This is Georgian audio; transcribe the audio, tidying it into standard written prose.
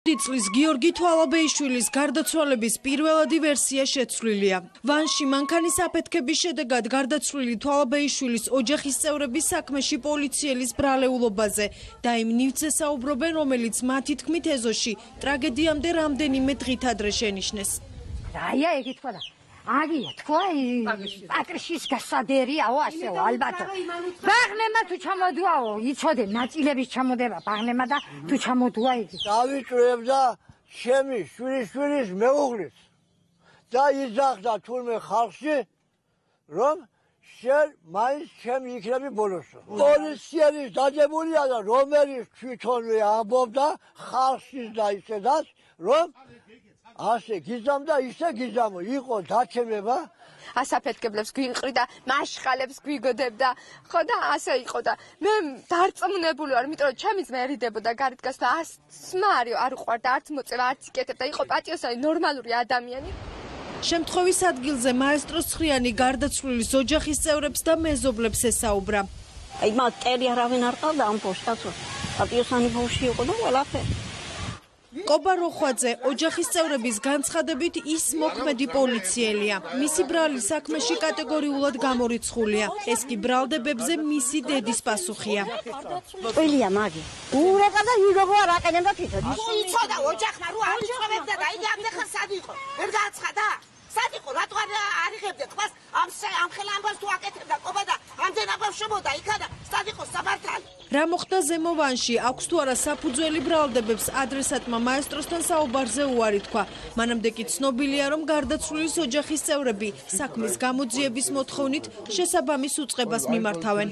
წლის გიორგი თვალაბეიშვილის გარდაცვალების პირველადი ვერსია შეცვლილია. ვანში მანქანის აფეთქების შედეგად გარდაცვლილი თვალაბეიშვილის ოჯახის წევრების საქმეში პოლიციელის ბრალეულობაზე და იმ ნივთზე საუბრობენ, რომელიც მათი თქმით ეზოში ტრაგედიამდე რამდენიმე დღით ადრე შენიშნეს. რაია იგი თქვა და აგია თქვა პატრიშის გასადერიაო ასეო ალბათო ბაღნემა თუ ჩამოდუაო იცოდე ნაწილების ჩამოდება ბაღნემა და თუ ჩამოდუა იგი დავიწრებდა ჩემი შვილიშვილის მეუღლის და იძახდა თურმე ხალხში რომ შენ მაინც ჩემი იქნები ბოლოსო პოლიციის დაძებულია და რომელიც თვითონვე ამბობდა ხალხშიც და ისედაც რომ ასე გიზამდა ისე გიზამო იყო დაჩემება ასაფეთქებლებს გვინყრიდა მაშხალებს გვიგოდებდა ხო და ასე იყო და მე დარწმუნებული ვარ იმიტომ რომ ჩემი ძმა ერიდებოდა გარეთ გასვლა არც სმარიო არ უყვარდა არც მოწევა არც იკეთებდა იყო პატიოსანი ნორმალური ადამიანი შემთხვევის ადგილზე მაესტროს ცხრიანი გარდაცვლილის ოჯახის წევრებს და მეზობლებს ესაუბრა აი მაგ ტერი არავინ არ ყავდა ამ პოსტაცო პატიოსანი ბავშვი იყო და ყველაფერი კობა როხვაძე ოჯახის წევრების განცხადებით ის მოქმედი პოლიციელია. მისი ბრალი საქმეში კატეგორიულად გამორიცხულია. ეს კი ბრალდებებზე მისი დედის პასუხია. ყველია მაგი. ურეკა და იგოგო არ აყენებდა თვითონ. იცოდა ოჯახმა რო არ იცხოვებდა და იგი ამდენ სად იყო? ვერ გააცხადა? სად იყო? რატო არ იღებდა ყბას? ამ ხელა ამბავს თუ აკეთებდა ყობა და ამდენ აბავშვებოდა იქა და სად იყო საბართალი? რა მოხდა ზემო ვანში, აქვს თუ არა საფუძველი ბრალდებებს ადრესატმა მაესტროსთან საუბარზე უარი თქვა. მანამდე კი ცნობილია, რომ გარდაცვლილის ოჯახის წევრები საქმის გამოძიების მოთხოვნით შესაბამის უწყებას მიმართავენ.